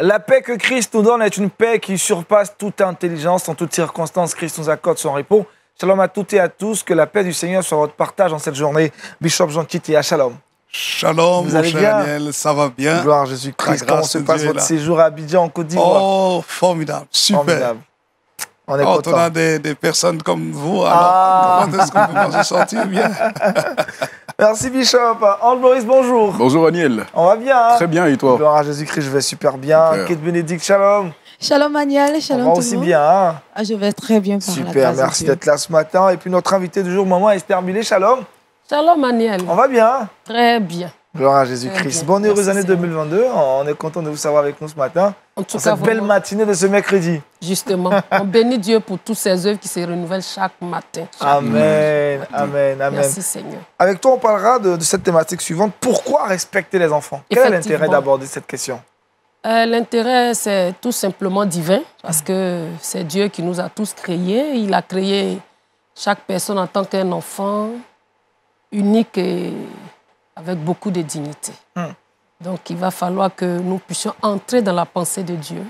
La paix que Christ nous donne est une paix qui surpasse toute intelligence. En toutes circonstances, Christ nous accorde son repos. Shalom à toutes et à tous. Que la paix du Seigneur soit votre partage en cette journée. Bishop Jean Kitia, shalom. Shalom, Vous mon allez cher bien? Daniel, ça va bien? Gloire à Jésus-Christ. Comment se passe votre séjour à Abidjan, en Côte d'Ivoire? Oh, formidable, super. Formidable. On est Quand content. on a des personnes comme vous, alors comment est-ce qu'on peut pas se sentir bien? Merci Bishop. Ange-Maurice, bonjour. Bonjour Aniel. On va bien, hein? Très bien, et toi? Gloire à Jésus-Christ, je vais super bien. Super. Kate Bénédicte, shalom. Shalom Aniel, shalom On va tout aussi le monde. bien, hein? Ah, je vais très bien par la Super, grâce de merci Dieu. d'être là ce matin. Et puis notre invité du jour, maman Esther Millet, shalom. Shalom, Aniel. On va bien, hein? Très bien. Gloire à Très Jésus-Christ. bien. Bonne heureuse Merci, année Seigneur. 2022. On est content de vous savoir avec nous ce matin. En tout Pour cas, cette belle vraiment, matinée de ce mercredi. justement, on bénit Dieu pour toutes ses œuvres qui se renouvellent chaque matin. Amen, amen, amen. Merci, Seigneur. Avec toi, on parlera de cette thématique suivante. Pourquoi respecter les enfants? Quel est l'intérêt Effectivement. d'aborder cette question? L'intérêt, c'est tout simplement divin, parce que c'est Dieu qui nous a tous créés. Il a créé chaque personne en tant qu'un enfant unique et avec beaucoup de dignité. Donc, il va falloir que nous puissions entrer dans la pensée de Dieu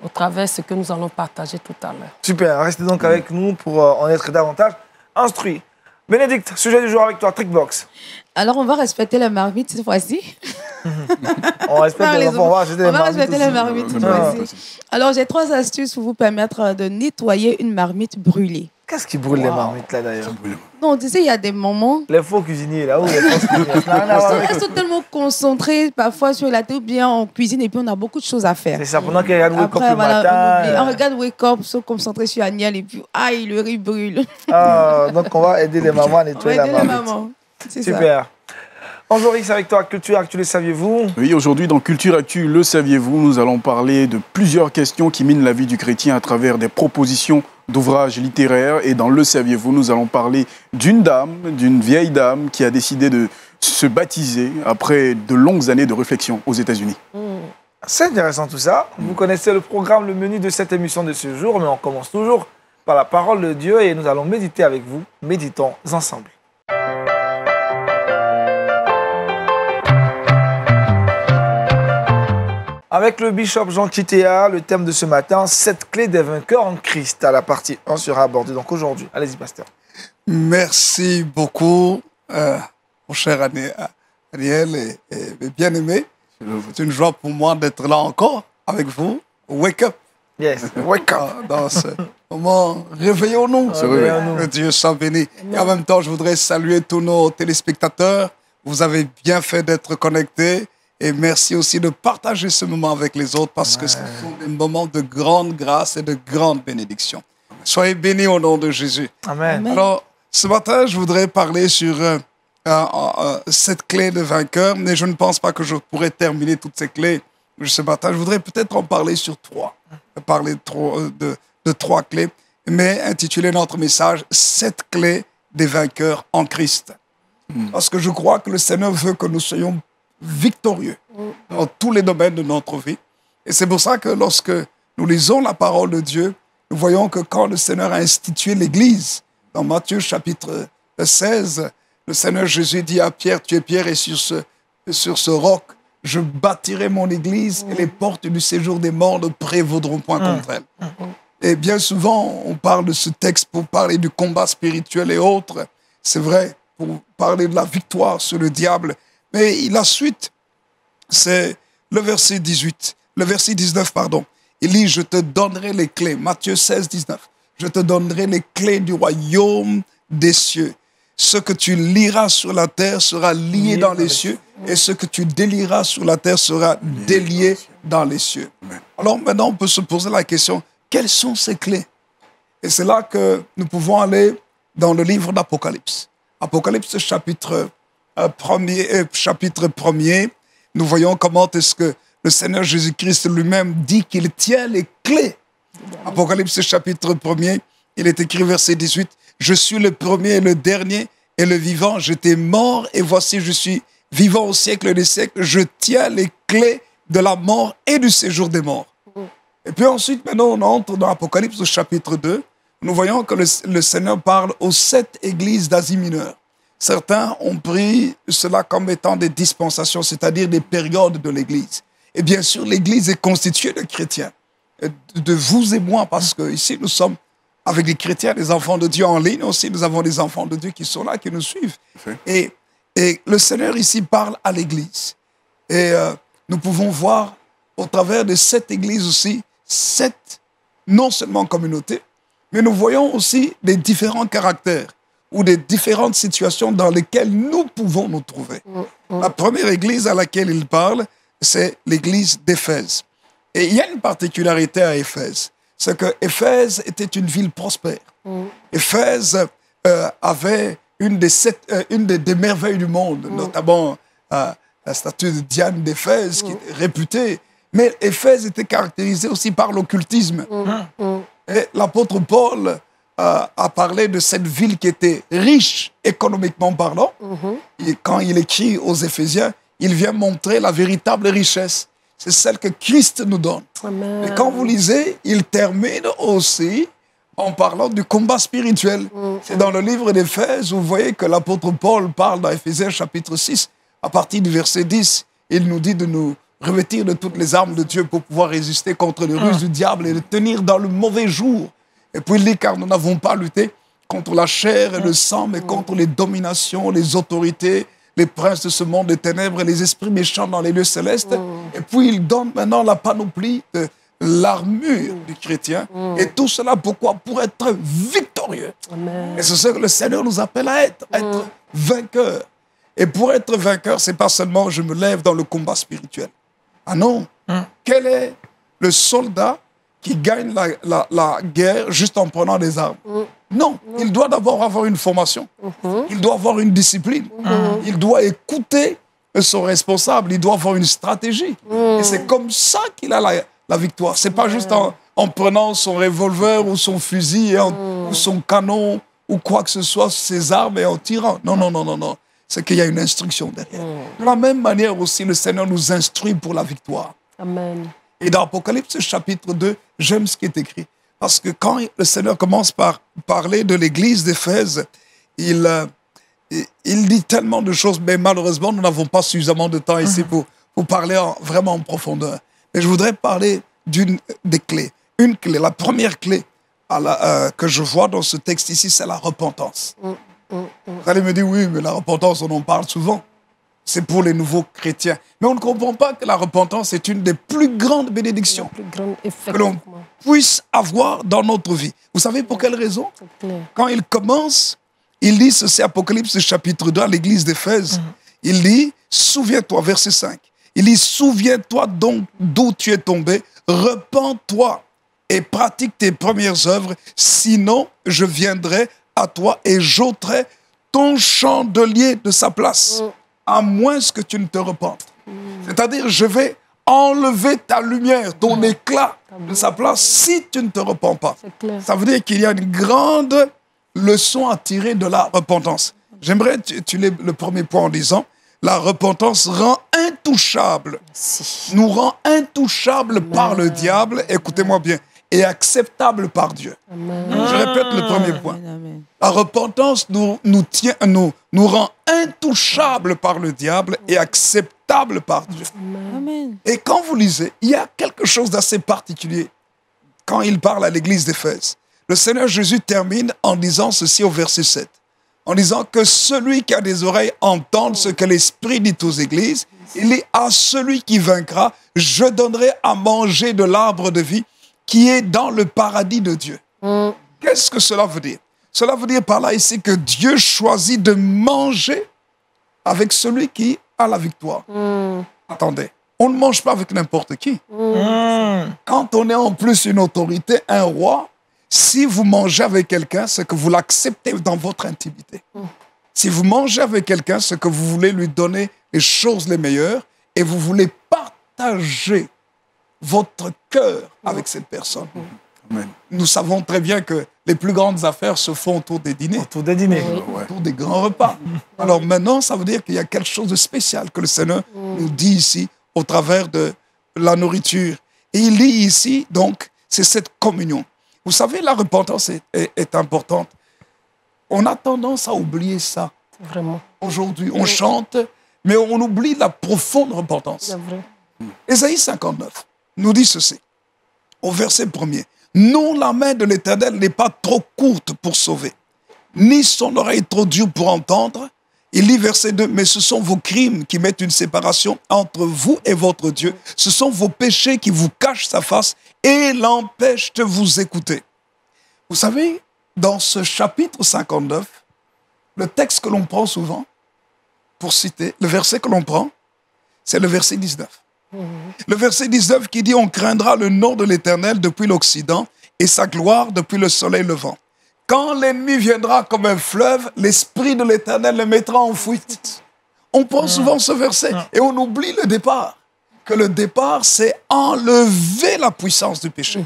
au travers de ce que nous allons partager tout à l'heure. Super, restez donc avec nous pour en être davantage instruits. Bénédicte, sujet du jour avec toi, Trickbox. Alors, on va respecter la marmite cette fois-ci. On respecte les enfants, on va respecter les On va marmites respecter aussi. la marmite cette Ah. fois-ci. Alors, j'ai 3 astuces pour vous permettre de nettoyer une marmite brûlée. Qu'est-ce qui brûle les Wow. marmites là d'ailleurs? Non, tu sais, il y a des moments... Les faux cuisiniers là, où les faux cuisiniers? Ça n'a rien à voir avec- Ils sont tellement concentrés parfois sur la tête ou bien en cuisine et puis on a beaucoup de choses à faire. C'est ça, pendant qu'ils regardent Wake Up Après, le voilà, matin. on regarde Wake Up, sont concentrés sur Aniel et puis, aïe, le riz brûle. Donc on va aider les mamans à On va nettoyer la aider la marmite. maman. C'est ça. Super. Ange-Maurice avec toi, Culture Actu, le saviez-vous? Oui, aujourd'hui dans Culture Actu, le saviez-vous, nous allons parler de plusieurs questions qui minent la vie du chrétien à travers des propositions d'ouvrages littéraires. Et dans le saviez-vous, nous allons parler d'une dame, d'une vieille dame qui a décidé de se baptiser après de longues années de réflexion aux États-Unis. C'est intéressant tout ça. Vous connaissez le programme, le menu de cette émission de ce jour, mais on commence toujours par la parole de Dieu et nous allons méditer avec vous. Méditons ensemble. Avec le bishop Jean Kitea, le thème de ce matin, 7 clés des vainqueurs en Christ. À la partie 1 sera abordée donc aujourd'hui. Allez-y, pasteur. Merci beaucoup, mon cher Daniel et bien-aimé. C'est une joie pour moi d'être là encore avec vous. Wake up! Yes, wake up. Dans ce moment, réveillons-nous. Réveillons-nous. Que Dieu soit béni. Et en même temps, je voudrais saluer tous nos téléspectateurs. Vous avez bien fait d'être connectés. Et merci aussi de partager ce moment avec les autres parce que ce sont des moments de grande grâce et de grande bénédiction. Soyez bénis au nom de Jésus. Amen. Amen. Alors, ce matin, je voudrais parler sur cette clé de vainqueur, mais je ne pense pas que je pourrais terminer toutes ces clés ce matin. Je voudrais peut-être en parler sur 3. Parler de 3 clés, mais intituler notre message « 7 clés des vainqueurs en Christ ». Parce que je crois que le Seigneur veut que nous soyons victorieux dans tous les domaines de notre vie. Et c'est pour ça que lorsque nous lisons la parole de Dieu, nous voyons que quand le Seigneur a institué l'Église, dans Matthieu chapitre 16, le Seigneur Jésus dit à Pierre, tu es Pierre et sur ce roc, je bâtirai mon Église et les portes du séjour des morts ne prévaudront point contre elle. Et bien souvent, on parle de ce texte pour parler du combat spirituel et autres. C'est vrai, pour parler de la victoire sur le diable. Mais la suite, c'est le verset 18, le verset 19, pardon. Il dit, je te donnerai les clés. Matthieu 16, 19. Je te donnerai les clés du royaume des cieux. Ce que tu liras sur la terre sera lié dans les cieux, et ce que tu délieras sur la terre sera délié dans les cieux. Alors maintenant, on peut se poser la question, quelles sont ces clés? Et c'est là que nous pouvons aller dans le livre d'Apocalypse. Apocalypse chapitre 1er, nous voyons comment est-ce que le Seigneur Jésus-Christ lui-même dit qu'il tient les clés. Apocalypse chapitre 1er, il est écrit verset 18, « Je suis le premier et le dernier et le vivant, j'étais mort et voici je suis vivant au siècle des siècles, je tiens les clés de la mort et du séjour des morts. » Et puis ensuite, maintenant, on entre dans Apocalypse au chapitre 2. Nous voyons que le Seigneur parle aux 7 églises d'Asie mineure. Certains ont pris cela comme étant des dispensations, c'est-à-dire des périodes de l'Église. Et bien sûr, l'Église est constituée de chrétiens, de vous et moi, parce que ici, nous sommes avec les chrétiens, les enfants de Dieu en ligne aussi. Nous avons des enfants de Dieu qui sont là, qui nous suivent. Et le Seigneur ici parle à l'Église. Et nous pouvons voir au travers de cette Église aussi, cette non seulement communauté, mais nous voyons aussi des différents caractères ou des différentes situations dans lesquelles nous pouvons nous trouver. La première Église à laquelle il parle, c'est l'Église d'Éphèse. Et il y a une particularité à Éphèse, c'est que Éphèse était une ville prospère. Éphèse avait une des merveilles du monde, notamment la statue de Diane d'Éphèse, qui était réputée. Mais Éphèse était caractérisée aussi par l'occultisme. Et l'apôtre Paul a parlé de cette ville qui était riche économiquement parlant. Et quand il écrit aux Éphésiens, il vient montrer la véritable richesse. C'est celle que Christ nous donne. Amen. Et quand vous lisez, il termine aussi en parlant du combat spirituel. C'est dans le livre d'Éphèse où vous voyez que l'apôtre Paul parle dans Éphésiens chapitre 6, à partir du verset 10. Il nous dit de nous revêtir de toutes les armes de Dieu pour pouvoir résister contre les ruses du diable et de tenir dans le mauvais jour. Et puis il dit, car nous n'avons pas lutté contre la chair et le sang, mais contre les dominations, les autorités, les princes de ce monde des ténèbres et les esprits méchants dans les lieux célestes. Et puis il donne maintenant la panoplie de l'armure du chrétien. Et tout cela, pourquoi? Pour être victorieux. Amen. Et c'est ce que le Seigneur nous appelle à être vainqueur. Et pour être vainqueur, c'est pas seulement je me lève dans le combat spirituel. Ah non. Quel est le soldat qui gagne la guerre juste en prenant des armes? Non, il doit d'abord avoir une formation. Il doit avoir une discipline. Il doit écouter son responsable. Il doit avoir une stratégie. Et c'est comme ça qu'il a la victoire. C'est pas juste en prenant son revolver ou son fusil ou son canon ou quoi que ce soit, ses armes et en tirant. Non, non, non, non, non. C'est qu'il y a une instruction derrière. De la même manière aussi, le Seigneur nous instruit pour la victoire. Amen. Et dans Apocalypse chapitre 2, j'aime ce qui est écrit. Parce que quand le Seigneur commence par parler de l'église d'Éphèse, il dit tellement de choses, mais malheureusement, nous n'avons pas suffisamment de temps ici pour parler vraiment en profondeur. Mais je voudrais parler d'une des clés. Une clé, la première clé que je vois dans ce texte ici, c'est la repentance. Vous allez me dire, oui, mais la repentance, on en parle souvent. C'est pour les nouveaux chrétiens. Mais on ne comprend pas que la repentance est une des plus grandes bénédictions Plus grande, que l'on effectivement. puisse avoir dans notre vie. Vous savez pour quelle raison? C'est clair. Quand il commence, il dit, c'est Apocalypse chapitre 2 à l'église d'Éphèse, il dit, souviens-toi, verset 5, il dit, souviens-toi donc d'où tu es tombé, repens-toi et pratique tes premières œuvres, sinon je viendrai à toi et j'ôterai ton chandelier de sa place, à moins que tu ne te repentes. C'est-à-dire, je vais enlever ta lumière, ton éclat de sa place, si tu ne te repens pas. C'est clair. Ça veut dire qu'il y a une grande leçon à tirer de la repentance. J'aimerais tu lis le premier point en disant, la repentance rend intouchable, Si. nous rend intouchables par le diable, écoutez-moi bien, et acceptable par Dieu. Amen. Je répète le premier point. Amen. La repentance nous rend intouchables par le diable et acceptables par Dieu. Amen. Et quand vous lisez, il y a quelque chose d'assez particulier quand il parle à l'église d'Éphèse. Le Seigneur Jésus termine en disant ceci au verset 7. En disant que celui qui a des oreilles entende ce que l'Esprit dit aux églises. Il dit à celui qui vaincra, je donnerai à manger de l'arbre de vie qui est dans le paradis de Dieu. Qu'est-ce que cela veut dire? Cela veut dire par là ici que Dieu choisit de manger avec celui qui a la victoire. Attendez, on ne mange pas avec n'importe qui. Quand on est en plus une autorité, un roi, si vous mangez avec quelqu'un, c'est que vous l'acceptez dans votre intimité. Si vous mangez avec quelqu'un, c'est que vous voulez lui donner les choses les meilleures et vous voulez partager votre cœur avec cette personne. Amen. Nous savons très bien que les plus grandes affaires se font autour des dîners, Autour des dîners. Ouais. autour des grands repas. Alors maintenant, ça veut dire qu'il y a quelque chose de spécial que le Seigneur nous dit ici au travers de la nourriture. Et il dit ici, donc, c'est cette communion. Vous savez, la repentance est importante. On a tendance à oublier ça. Vraiment. Aujourd'hui, on chante, mais on oublie la profonde repentance. C'est vrai. Ésaïe 59 nous dit ceci, au verset 1er. Non, la main de l'Éternel n'est pas trop courte pour sauver, ni son oreille trop dure pour entendre. Il lit verset 2, mais ce sont vos crimes qui mettent une séparation entre vous et votre Dieu. Ce sont vos péchés qui vous cachent sa face et l'empêchent de vous écouter. Vous savez, dans ce chapitre 59, le texte que l'on prend souvent, pour citer, le verset que l'on prend, c'est le verset 19. Le verset 19 qui dit « On craindra le nom de l'Éternel depuis l'Occident et sa gloire depuis le soleil levant. Quand l'ennemi viendra comme un fleuve, l'Esprit de l'Éternel le mettra en fuite. » On prend souvent ce verset et on oublie le départ. Que le départ, c'est enlever la puissance du péché.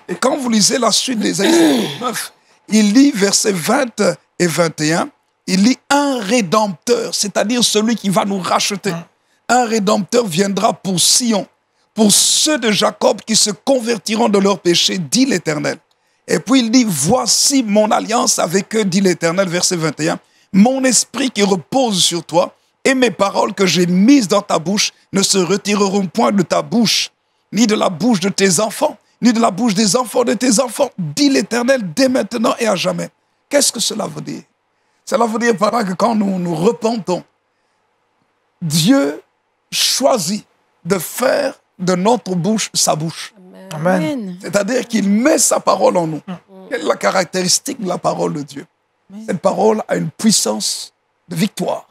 Et quand vous lisez la suite d'Ésaïe 59, il lit versets 20 et 21, il lit un rédempteur, c'est-à-dire celui qui va nous racheter. Un rédempteur viendra pour Sion, pour ceux de Jacob qui se convertiront de leurs péchés, dit l'Éternel. Et puis il dit, voici mon alliance avec eux, dit l'Éternel, verset 21. Mon esprit qui repose sur toi et mes paroles que j'ai mises dans ta bouche ne se retireront point de ta bouche, ni de la bouche de tes enfants, ni de la bouche des enfants de tes enfants, dit l'Éternel, dès maintenant et à jamais. Qu'est-ce que cela veut dire? Cela veut dire par là que quand nous nous repentons, Dieu choisit de faire de notre bouche sa bouche. Amen. C'est-à-dire qu'il met sa parole en nous. Quelle est la caractéristique de la parole de Dieu? Cette parole a une puissance de victoire.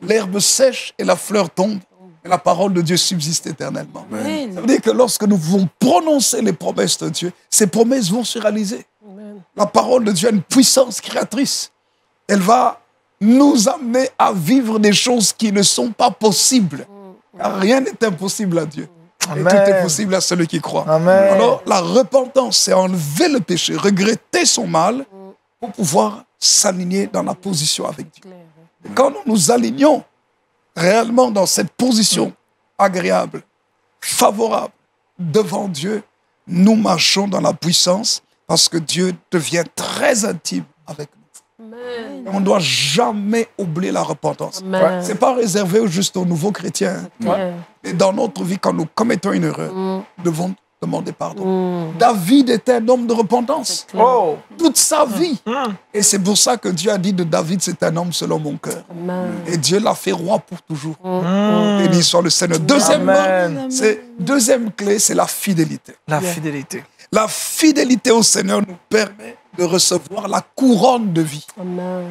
L'herbe sèche et la fleur tombe, mais la parole de Dieu subsiste éternellement. Amen. Ça veut dire que lorsque nous pouvons prononcer les promesses de Dieu, ces promesses vont se réaliser. La parole de Dieu a une puissance créatrice. Elle va nous amener à vivre des choses qui ne sont pas possibles. Car rien n'est impossible à Dieu. Et tout est possible à celui qui croit. Amen. Alors, la repentance, c'est enlever le péché, regretter son mal pour pouvoir s'aligner dans la position avec Dieu. Et quand nous nous alignons réellement dans cette position agréable, favorable, devant Dieu, nous marchons dans la puissance parce que Dieu devient très intime avec nous. Et on ne doit jamais oublier la repentance. Amen. Ce n'est pas réservé juste aux nouveaux chrétiens. Et dans notre vie, quand nous commettons une erreur, nous devons demander pardon. David était un homme de repentance. Oh. Toute sa vie. Et c'est pour ça que Dieu a dit de David, c'est un homme selon mon cœur. Et Dieu l'a fait roi pour toujours. Béni soit le Seigneur. Amen. Deuxième clé, c'est la fidélité. La fidélité. La fidélité au Seigneur nous permet de recevoir la couronne de vie. Amen.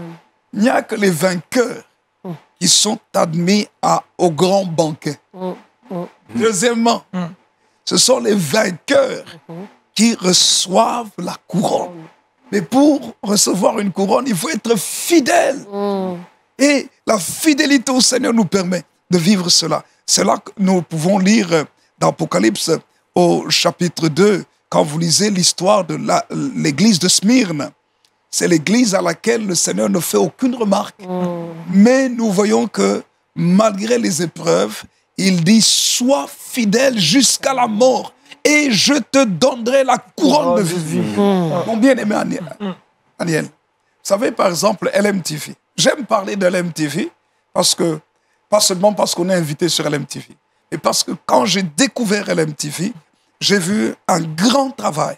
Il n'y a que les vainqueurs qui sont admis au grand banquet. Deuxièmement, ce sont les vainqueurs qui reçoivent la couronne. Mais pour recevoir une couronne, il faut être fidèle. Et la fidélité au Seigneur nous permet de vivre cela. C'est là que nous pouvons lire dans Apocalypse au chapitre 2, quand vous lisez l'histoire de l'église de Smyrne. C'est l'église à laquelle le Seigneur ne fait aucune remarque. Mais nous voyons que malgré les épreuves, il dit « Sois fidèle jusqu'à la mort et je te donnerai la couronne de vie. » Mon bien-aimé Aniel, vous savez par exemple LMTV. J'aime parler de LMTV parce que, pas seulement parce qu'on est invité sur LMTV, mais parce que quand j'ai découvert LMTV, j'ai vu un grand travail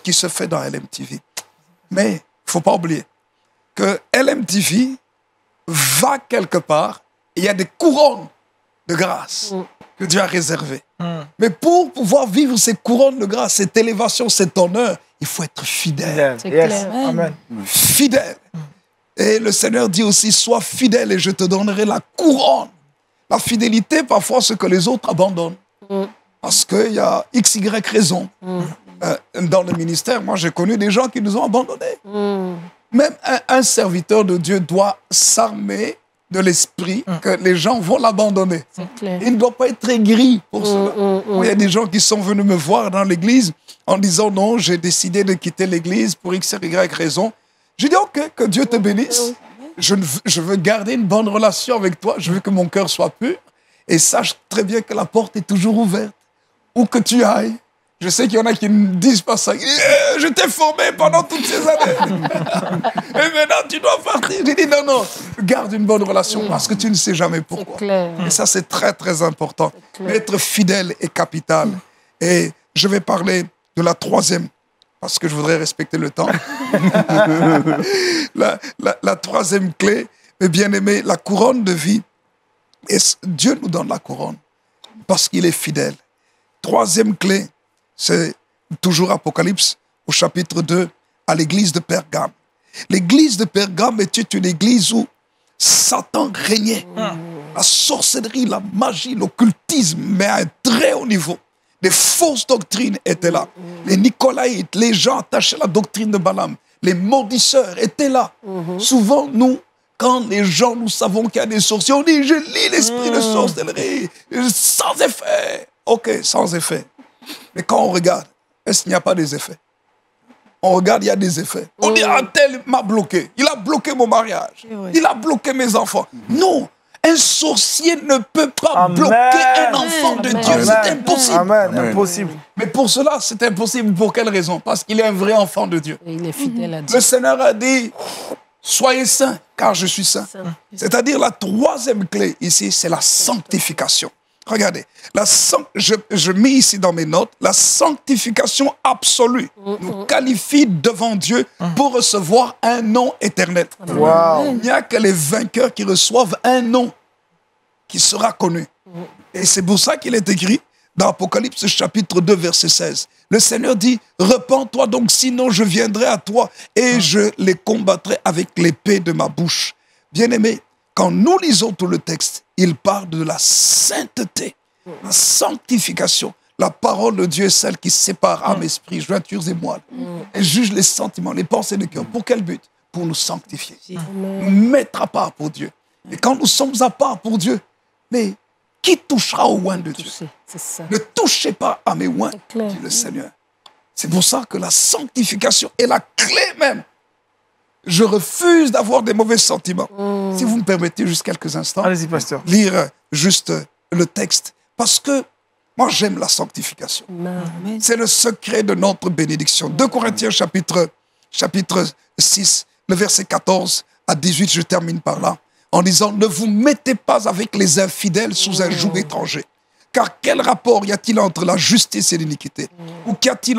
qui se fait dans LMTV. Mais il ne faut pas oublier que LMTV va quelque part et il y a des couronnes de grâce que Dieu a réservées. Mais pour pouvoir vivre ces couronnes de grâce, cette élévation, cet honneur, il faut être fidèle. C'est clair. Amen. Fidèle. Et le Seigneur dit aussi, sois fidèle et je te donnerai la couronne. La fidélité, parfois, ce que les autres abandonnent. Parce qu'il y a X, Y raison. Dans le ministère, moi, j'ai connu des gens qui nous ont abandonnés. Même un serviteur de Dieu doit s'armer de l'esprit que les gens vont l'abandonner. Il ne doit pas être aigri pour cela. Il y a des gens qui sont venus me voir dans l'église en disant, non, j'ai décidé de quitter l'église pour X, Y raison. J'ai dit, ok, que Dieu te bénisse. Je veux garder une bonne relation avec toi. Je veux que mon cœur soit pur. Et sache très bien que la porte est toujours ouverte. Où que tu ailles, Je sais qu'il y en a qui ne disent pas ça. Je t'ai formé pendant toutes ces années. Et maintenant, tu dois partir. J'ai dit non, garde une bonne relation parce que tu ne sais jamais pourquoi. Clair. Et ça, c'est très, très important. Être fidèle est capital. Et je vais parler de la troisième, parce que je voudrais respecter le temps. la troisième clé, mes bien-aimés, la couronne de vie. Et Dieu nous donne la couronne parce qu'il est fidèle. Troisième clé, c'est toujours Apocalypse, au chapitre 2, à l'église de Pergame. L'église de Pergame était une église où Satan régnait. La sorcellerie, la magie, l'occultisme, mais à un très haut niveau. Les fausses doctrines étaient là. Les Nicolaïtes, les gens attachés à la doctrine de Balaam, les maudisseurs étaient là. Souvent, nous, quand les gens, nous savons qu'il y a des sorciers, on dit, je lis l'esprit de sorcellerie, sans effet. Ok, sans effet. Mais quand on regarde, est-ce qu'il n'y a pas des effets? On regarde, il y a des effets. On dit, un tel m'a bloqué. Il a bloqué mon mariage. Il a bloqué mes enfants. Non, un sorcier ne peut pas bloquer un enfant de Dieu. C'est impossible. Amen. Impossible. Mais pour cela, c'est impossible. Pour quelle raison? Parce qu'il est un vrai enfant de Dieu. Et il est fidèle à Dieu. Le Seigneur a dit, soyez saints, car je suis saint. C'est-à-dire la troisième clé ici, c'est la sanctification. Regardez, je mets ici dans mes notes, la sanctification absolue nous qualifie devant Dieu pour recevoir un nom éternel. Wow. Il n'y a que les vainqueurs qui reçoivent un nom qui sera connu. Et c'est pour ça qu'il est écrit dans Apocalypse chapitre 2, verset 16. Le Seigneur dit, repens-toi donc, sinon je viendrai à toi et je les combattrai avec l'épée de ma bouche. Bien-aimés, quand nous lisons tout le texte, il parle de la sainteté, la sanctification. La parole de Dieu est celle qui sépare âme, esprit, jointures et moelle. Elle juge les sentiments, les pensées du cœur. Pour quel but? Pour nous sanctifier. Nous mettre à part pour Dieu. Et quand nous sommes à part pour Dieu, mais qui touchera au oint de Dieu? C'est ça. Ne touchez pas à mes oints, dit le Seigneur. C'est pour ça que la sanctification est la clé même. Je refuse d'avoir des mauvais sentiments. Si vous me permettez juste quelques instants, Allez-y, pasteur. lire juste le texte. Parce que moi, j'aime la sanctification. C'est le secret de notre bénédiction. 2 Corinthiens chapitre 6, le verset 14 à 18, je termine par là, en disant, ne vous mettez pas avec les infidèles sous un joug étranger. Car quel rapport y a-t-il entre la justice et l'iniquité? Ou qu'y a-t-il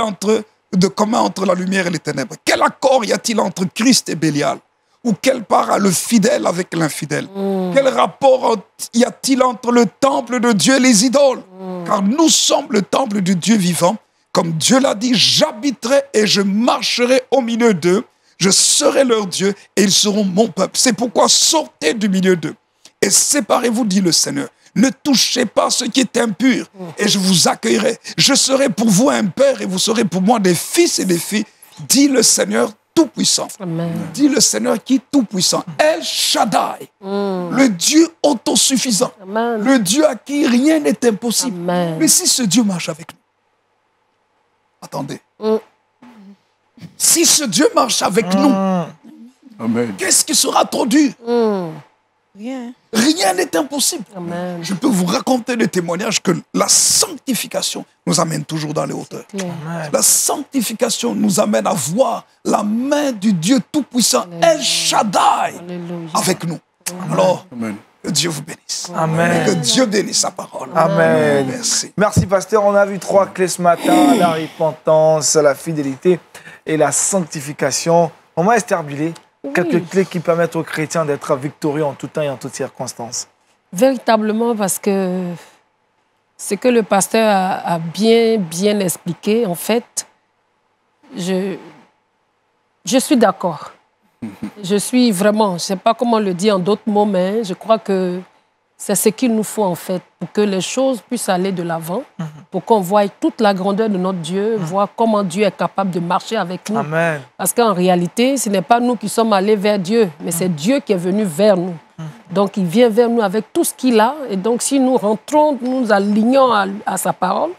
de commun entre la lumière et les ténèbres? Quel accord y a-t-il entre Christ et Bélial? Ou quelle part a le fidèle avec l'infidèle? Quel rapport y a-t-il entre le temple de Dieu et les idoles? Car nous sommes le temple du Dieu vivant. Comme Dieu l'a dit, j'habiterai et je marcherai au milieu d'eux. Je serai leur Dieu et ils seront mon peuple. C'est pourquoi sortez du milieu d'eux et séparez-vous, dit le Seigneur. Ne touchez pas ce qui est impur et je vous accueillerai. Je serai pour vous un père et vous serez pour moi des fils et des filles, dit le Seigneur Tout-Puissant. Dit le Seigneur qui est Tout-Puissant. El Shaddai, le Dieu autosuffisant, le Dieu à qui rien n'est impossible. Mais si ce Dieu marche avec nous, attendez, si ce Dieu marche avec nous, qu'est-ce qui sera trop dur? Rien. Rien n'est impossible. Je peux vous raconter des témoignages que la sanctification nous amène toujours dans les hauteurs. La sanctification nous amène à voir la main du Dieu Tout-Puissant, El Shaddai, avec nous. Alors, que Dieu vous bénisse. Amen. Et que Dieu bénisse sa parole. Amen. Merci. Merci, pasteur. On a vu 3 clés ce matin, la repentance, la fidélité et la sanctification. Maman Esther Billet, quelques clés qui permettent aux chrétiens d'être victorieux en tout temps et en toutes circonstances. Véritablement, parce que ce que le pasteur a bien expliqué, en fait, je suis d'accord. Je suis vraiment, je ne sais pas comment le dire en d'autres mots, mais je crois que c'est ce qu'il nous faut, en fait, pour que les choses puissent aller de l'avant, pour qu'on voie toute la grandeur de notre Dieu, voir comment Dieu est capable de marcher avec nous. Amen. Parce qu'en réalité, ce n'est pas nous qui sommes allés vers Dieu, mais c'est Dieu qui est venu vers nous. Donc, il vient vers nous avec tout ce qu'il a. Et donc, si nous rentrons, nous alignons à sa parole,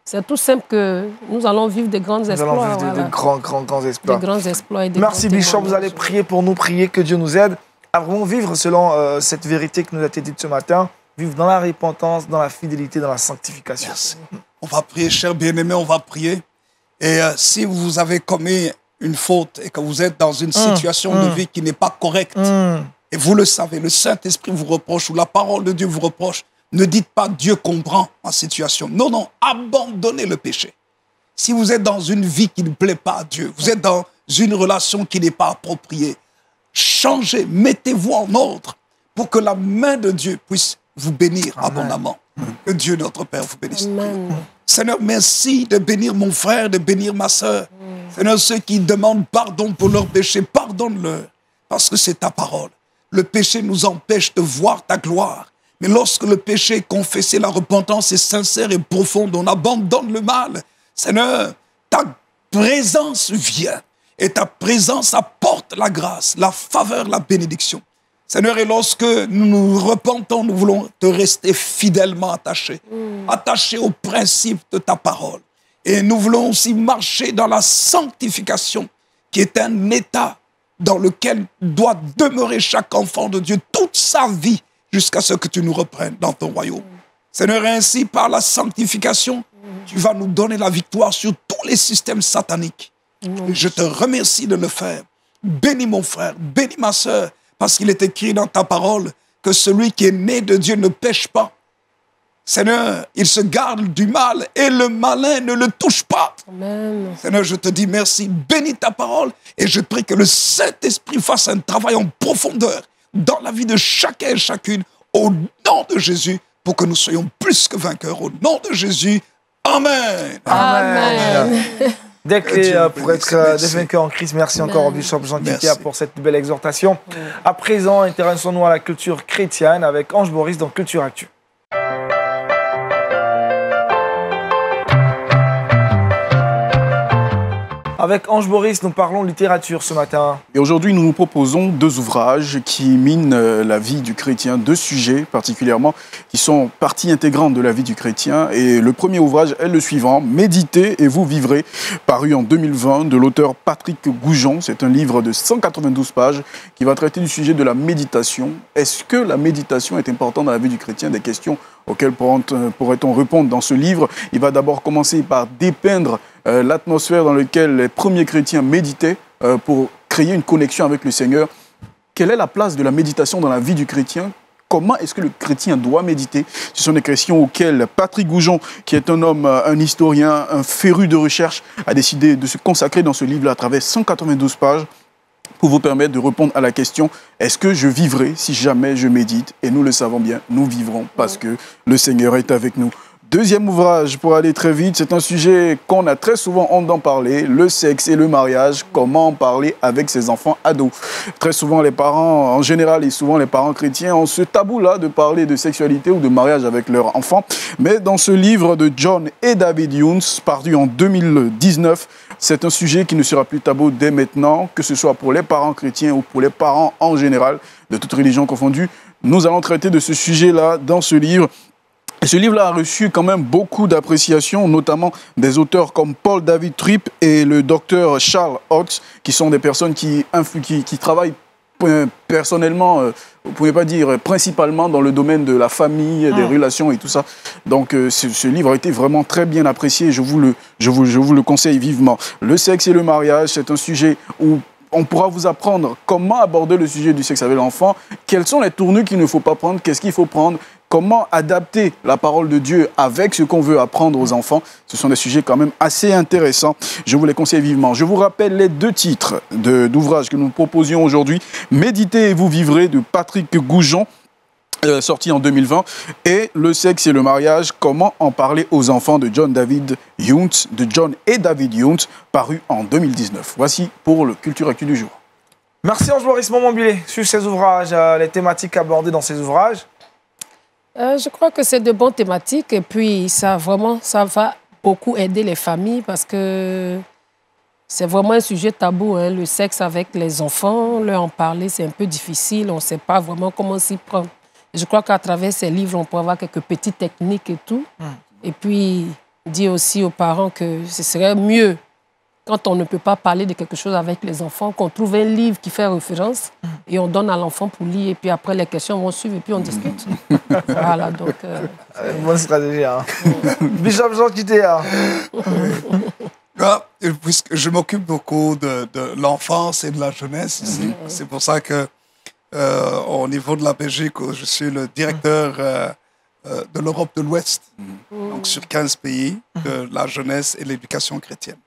c'est tout simple que nous allons vivre des grands exploits. Nous allons vivre de grands exploits. Des grands exploits et des Merci Bishop, vous allez prier pour nous, prier que Dieu nous aide à vraiment vivre selon cette vérité qui nous a été dite ce matin, vivre dans la repentance, dans la fidélité, dans la sanctification. Merci. On va prier, chers bien-aimés, on va prier. Et si vous avez commis une faute et que vous êtes dans une situation de vie qui n'est pas correcte, et vous le savez, le Saint-Esprit vous reproche ou la parole de Dieu vous reproche, ne dites pas Dieu comprend ma situation. Non, non, abandonnez le péché. Si vous êtes dans une vie qui ne plaît pas à Dieu, vous êtes dans une relation qui n'est pas appropriée, changez, mettez-vous en ordre pour que la main de Dieu puisse vous bénir abondamment. Que Dieu notre Père vous bénisse. Amen. Seigneur, merci de bénir mon frère, de bénir ma sœur. Seigneur, ceux qui demandent pardon pour leurs péchés, pardonne-leur, parce que c'est ta parole. Le péché nous empêche de voir ta gloire. Mais lorsque le péché est confessé, la repentance est sincère et profonde, on abandonne le mal. Seigneur, ta présence vient et ta présence apporte la grâce, la faveur, la bénédiction. Seigneur, et lorsque nous nous repentons, nous voulons te rester fidèlement attachés, attachés au principe de ta parole. Et nous voulons aussi marcher dans la sanctification, qui est un état dans lequel doit demeurer chaque enfant de Dieu toute sa vie jusqu'à ce que tu nous reprennes dans ton royaume. Seigneur, ainsi, par la sanctification, tu vas nous donner la victoire sur tous les systèmes sataniques. Et je te remercie de le faire. Bénis mon frère, bénis ma sœur, parce qu'il est écrit dans ta parole que celui qui est né de Dieu ne pêche pas. Seigneur, il se garde du mal et le malin ne le touche pas. Amen. Seigneur, je te dis merci, bénis ta parole et je prie que le Saint-Esprit fasse un travail en profondeur dans la vie de chacun et chacune au nom de Jésus pour que nous soyons plus que vainqueurs. Au nom de Jésus, Amen. Amen. Des clés pour être des Merci. vainqueurs en Christ. Merci encore au Bishop Jean Kikia Merci. pour cette belle exhortation. À présent, intéressons-nous à la culture chrétienne avec Ange Boris dans Culture Actu. Avec Ange Boris, nous parlons littérature ce matin. Et aujourd'hui, nous nous proposons deux ouvrages qui minent la vie du chrétien, deux sujets particulièrement qui sont partie intégrante de la vie du chrétien. Et le premier ouvrage est le suivant, Méditez et vous vivrez, paru en 2020 de l'auteur Patrick Goujon. C'est un livre de 192 pages qui va traiter du sujet de la méditation. Est-ce que la méditation est importante dans la vie du chrétien? Des questions auxquelles pourrait-on répondre dans ce livre. Il va d'abord commencer par dépeindre l'atmosphère dans laquelle les premiers chrétiens méditaient pour créer une connexion avec le Seigneur. Quelle est la place de la méditation dans la vie du chrétien? Comment est-ce que le chrétien doit méditer? Ce sont des questions auxquelles Patrick Goujon, qui est un homme, un historien, un féru de recherche, a décidé de se consacrer dans ce livre-là à travers 192 pages pour vous permettre de répondre à la question « Est-ce que je vivrai si jamais je médite ?» Et nous le savons bien, nous vivrons parce que le Seigneur est avec nous. Deuxième ouvrage, pour aller très vite, c'est un sujet qu'on a très souvent honte d'en parler, le sexe et le mariage, comment en parler avec ses enfants ados. Très souvent, les parents, en général et souvent les parents chrétiens, ont ce tabou-là de parler de sexualité ou de mariage avec leurs enfants. Mais dans ce livre de John et David Younes, paru en 2019, c'est un sujet qui ne sera plus tabou dès maintenant, que ce soit pour les parents chrétiens ou pour les parents en général, de toutes religions confondues. Nous allons traiter de ce sujet-là dans ce livre. Et ce livre-là a reçu quand même beaucoup d'appréciation, notamment des auteurs comme Paul David Tripp et le docteur Charles Hawkes, qui sont des personnes qui travaillent personnellement, vous ne pouvez pas dire principalement dans le domaine de la famille, des relations et tout ça. Donc ce livre a été vraiment très bien apprécié, je vous le conseille vivement. Le sexe et le mariage, c'est un sujet où on pourra vous apprendre comment aborder le sujet du sexe avec l'enfant, quelles sont les tournures qu'il ne faut pas prendre, qu'est-ce qu'il faut prendre, comment adapter la parole de Dieu avec ce qu'on veut apprendre aux enfants. Ce sont des sujets quand même assez intéressants. Je vous les conseille vivement. Je vous rappelle les deux titres d'ouvrages que nous proposions aujourd'hui. Méditez et vous vivrez de Patrick Goujon, sorti en 2020, et Le sexe et le mariage, comment en parler aux enfants de John et David Younes, paru en 2019. Voici pour le Culture Actu du jour. Merci Ange Boris Momombilé sur ces ouvrages, les thématiques abordées dans ces ouvrages. Je crois que c'est de bonnes thématiques et puis ça va beaucoup aider les familles parce que c'est vraiment un sujet tabou, hein, le sexe avec les enfants. Leur en parler, c'est un peu difficile, on ne sait pas vraiment comment s'y prendre. Je crois qu'à travers ces livres, on peut avoir quelques petites techniques et tout. Et puis, dire aussi aux parents que ce serait mieux quand on ne peut pas parler de quelque chose avec les enfants, qu'on trouve un livre qui fait référence et on donne à l'enfant pour lire et puis après les questions vont suivre et puis on discute. Voilà, donc... bonne stratégie. Hein. Bishop Jean Quitté. Hein. Puisque je m'occupe beaucoup de l'enfance et de la jeunesse ici. C'est pour ça que au niveau de la Belgique, je suis le directeur de l'Europe de l'Ouest, donc sur 15 pays, de la jeunesse et l'éducation chrétienne.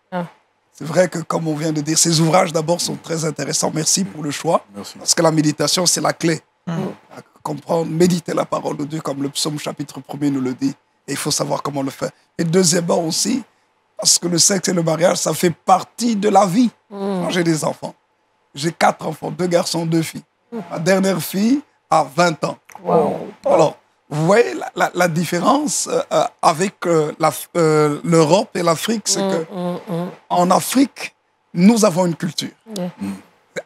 C'est vrai que, comme on vient de dire, ces ouvrages d'abord sont très intéressants. Merci pour le choix, parce que la méditation, c'est la clé. À comprendre, méditer la parole de Dieu, comme le psaume chapitre 1er nous le dit. Et il faut savoir comment le faire. Et deuxièmement aussi, parce que le sexe et le mariage, ça fait partie de la vie. Quand j'ai des enfants, j'ai 4 enfants, 2 garçons, 2 filles. Ma dernière fille a 20 ans. Wow. Alors, vous voyez la différence avec l'Europe et l'Afrique, c'est que en Afrique, nous avons une culture.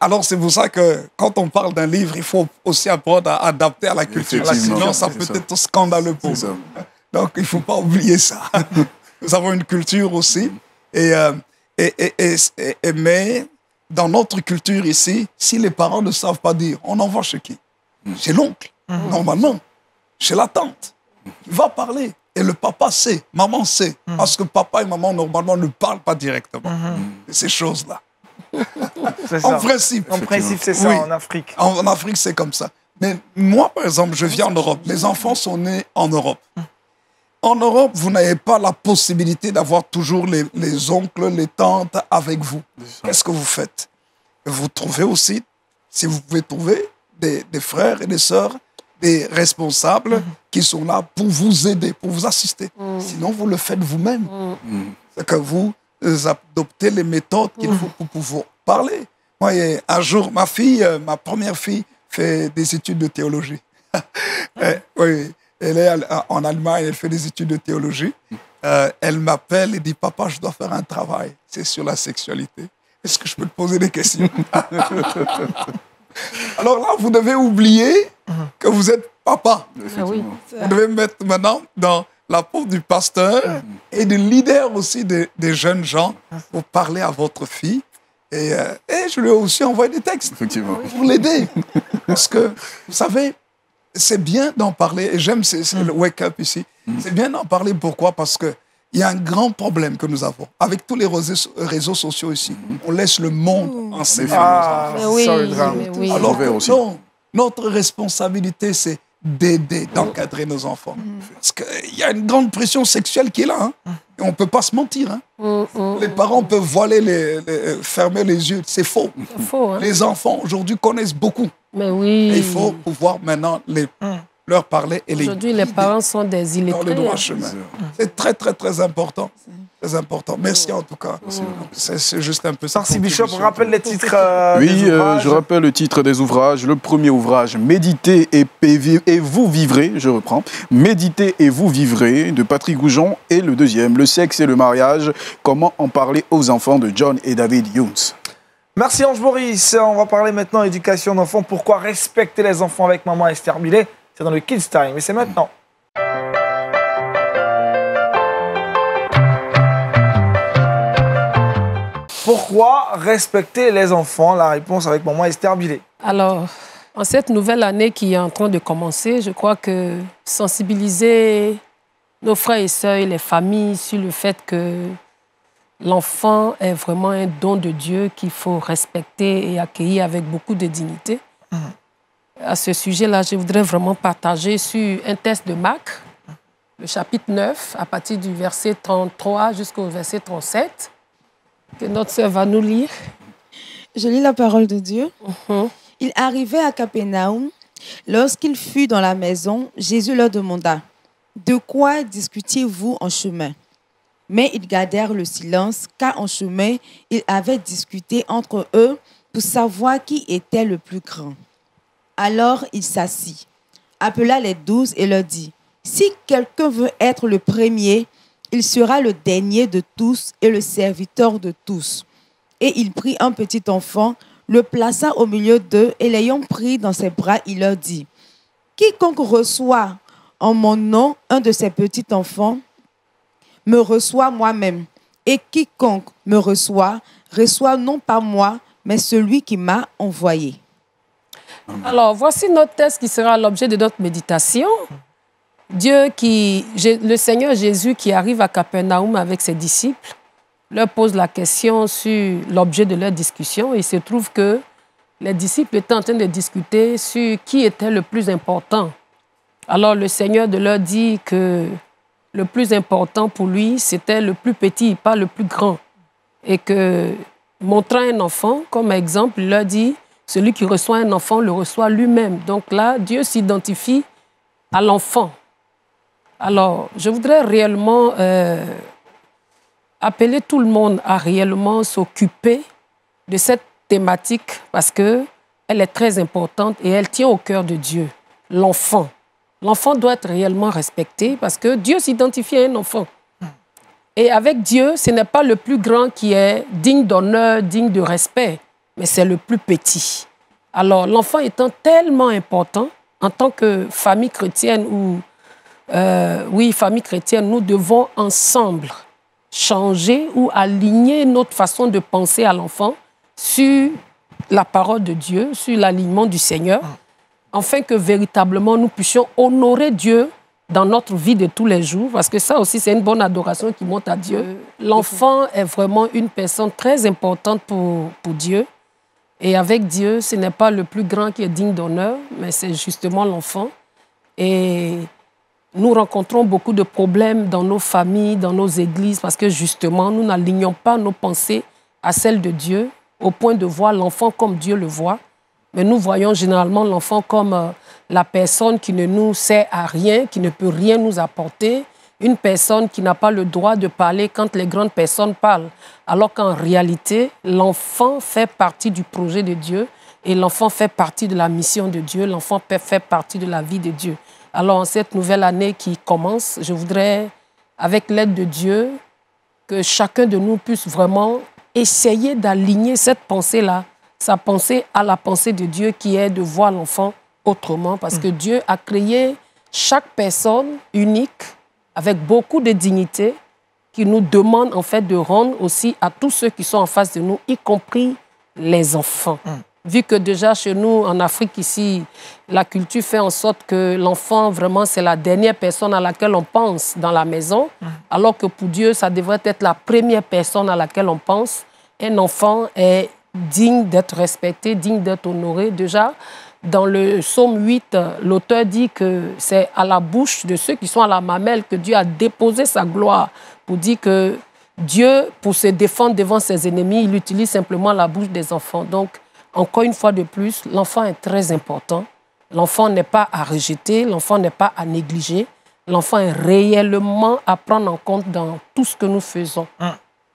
Alors, c'est pour ça que quand on parle d'un livre, il faut aussi apprendre à adapter à la culture. Sinon, ça peut être scandaleux pour nous. Donc, il ne faut pas oublier ça. Nous avons une culture aussi. Mais dans notre culture ici, si les parents ne savent pas dire, on envoie chez qui? Chez l'oncle, normalement. Chez la tante. Il va parler. Et le papa sait, maman sait. Parce que papa et maman, normalement, ne parlent pas directement de ces choses-là. En principe. En principe, c'est ça, en Afrique. En Afrique, c'est comme ça. Mais moi, par exemple, je vis en Europe. Mes enfants sont nés en Europe. En Europe, vous n'avez pas la possibilité d'avoir toujours les oncles, les tantes avec vous. Qu'est-ce que vous faites? Vous trouvez aussi, si vous pouvez trouver, des frères et des sœurs, des responsables qui sont là pour vous aider, pour vous assister. Sinon, vous le faites vous-même. C'est que vous adoptez les méthodes qu'il faut pour pouvoir parler. Moi, un jour, ma première fille fait des études de théologie. Oui, elle est en Allemagne, elle fait des études de théologie. Elle m'appelle et dit, papa, je dois faire un travail. C'est sur la sexualité. Est-ce que je peux te poser des questions? Alors là, vous devez oublier que vous êtes papa. Oui. Vous devez me mettre maintenant dans la peau du pasteur et du leader aussi des jeunes gens pour parler à votre fille. Et je lui ai aussi envoyé des textes pour l'aider. Parce que, vous savez, c'est bien d'en parler. Et j'aime le wake-up ici. C'est bien d'en parler. Pourquoi? Parce que il y a un grand problème que nous avons. Avec tous les réseaux sociaux ici, on laisse le monde enseigner. Oui. Alors que non, notre responsabilité, c'est d'aider, d'encadrer nos enfants. Parce qu'il y a une grande pression sexuelle qui est là. Et on ne peut pas se mentir. Les parents peuvent fermer les yeux. C'est faux. Faux, hein? Les enfants, aujourd'hui, connaissent beaucoup. Mais oui. Et il faut pouvoir maintenant leur parler et aujourd'hui, les parents sont des illettrés. Dans le droit chemin. C'est très, très, très important. Très important. Merci en tout cas. C'est juste un peu ça. Merci Bishop. On rappelle les titres des ouvrages. Je rappelle le titre des ouvrages. Le premier ouvrage, Méditez et vous vivrez. Je reprends. Méditez et vous vivrez de Patrick Goujon. Et le deuxième, Le sexe et le mariage. Comment en parler aux enfants de John et David Younes. Merci Ange Boris. On va parler maintenant éducation d'enfants. Pourquoi respecter les enfants avec maman Esther Millet? C'est dans le Kids Time, mais c'est maintenant. Pourquoi respecter les enfants? La réponse avec maman Esther Millet. Alors, en cette nouvelle année qui est en train de commencer, je crois que sensibiliser nos frères et sœurs et les familles sur le fait que l'enfant est vraiment un don de Dieu qu'il faut respecter et accueillir avec beaucoup de dignité. À ce sujet-là, je voudrais vraiment partager sur un texte de Marc, le chapitre 9, à partir du verset 33 jusqu'au verset 37, que notre sœur va nous lire. Je lis la parole de Dieu. Il arrivait à Capernaum. Lorsqu'il fut dans la maison, Jésus leur demanda, « De quoi discutiez-vous en chemin ?» Mais ils gardèrent le silence, car en chemin, ils avaient discuté entre eux pour savoir qui était le plus grand. Alors il s'assit, appela les 12 et leur dit, « Si quelqu'un veut être le premier, il sera le dernier de tous et le serviteur de tous. » Et il prit un petit enfant, le plaça au milieu d'eux et l'ayant pris dans ses bras, il leur dit, « Quiconque reçoit en mon nom un de ces petits enfants, me reçoit moi-même. Et quiconque me reçoit, reçoit non pas moi, mais celui qui m'a envoyé. Alors, voici notre texte qui sera l'objet de notre méditation. Le Seigneur Jésus qui arrive à Capernaum avec ses disciples, leur pose la question sur l'objet de leur discussion. Il se trouve que les disciples étaient en train de discuter sur qui était le plus important. Alors, le Seigneur de leur dit que le plus important pour lui, c'était le plus petit, pas le plus grand. Et que, montrant un enfant comme exemple, il leur dit, celui qui reçoit un enfant le reçoit lui-même. Donc là, Dieu s'identifie à l'enfant. Alors, je voudrais réellement appeler tout le monde à réellement s'occuper de cette thématique parce qu'elle est très importante et elle tient au cœur de Dieu, l'enfant. L'enfant doit être réellement respecté parce que Dieu s'identifie à un enfant. Et avec Dieu, ce n'est pas le plus grand qui est digne d'honneur, digne de respect, mais c'est le plus petit. Alors, l'enfant étant tellement important, en tant que famille chrétienne famille chrétienne, nous devons ensemble changer ou aligner notre façon de penser à l'enfant sur la parole de Dieu, sur l'alignement du Seigneur, afin que véritablement nous puissions honorer Dieu dans notre vie de tous les jours, parce que ça aussi, c'est une bonne adoration qui monte à Dieu. L'enfant est vraiment une personne très importante pour Dieu. Et avec Dieu, ce n'est pas le plus grand qui est digne d'honneur, mais c'est justement l'enfant. Et nous rencontrons beaucoup de problèmes dans nos familles, dans nos églises, parce que justement, nous n'alignons pas nos pensées à celles de Dieu, au point de voir l'enfant comme Dieu le voit. Mais nous voyons généralement l'enfant comme la personne qui ne nous sert à rien, qui ne peut rien nous apporter, une personne qui n'a pas le droit de parler quand les grandes personnes parlent. Alors qu'en réalité, l'enfant fait partie du projet de Dieu et l'enfant fait partie de la mission de Dieu, l'enfant fait partie de la vie de Dieu. Alors en cette nouvelle année qui commence, je voudrais, avec l'aide de Dieu, que chacun de nous puisse vraiment essayer d'aligner cette pensée-là, sa pensée à la pensée de Dieu qui est de voir l'enfant autrement parce que Dieu a créé chaque personne unique avec beaucoup de dignité qui nous demande en fait de rendre aussi à tous ceux qui sont en face de nous, y compris les enfants. Vu que déjà chez nous, en Afrique ici, la culture fait en sorte que l'enfant, vraiment, c'est la dernière personne à laquelle on pense dans la maison, alors que pour Dieu, ça devrait être la première personne à laquelle on pense. Un enfant est digne d'être respecté, digne d'être honoré. Déjà, dans le psaume 8, l'auteur dit que c'est à la bouche de ceux qui sont à la mamelle que Dieu a déposé sa gloire pour dire que Dieu, pour se défendre devant ses ennemis, il utilise simplement la bouche des enfants. Donc, encore une fois de plus, l'enfant est très important. L'enfant n'est pas à rejeter, l'enfant n'est pas à négliger. L'enfant est réellement à prendre en compte dans tout ce que nous faisons.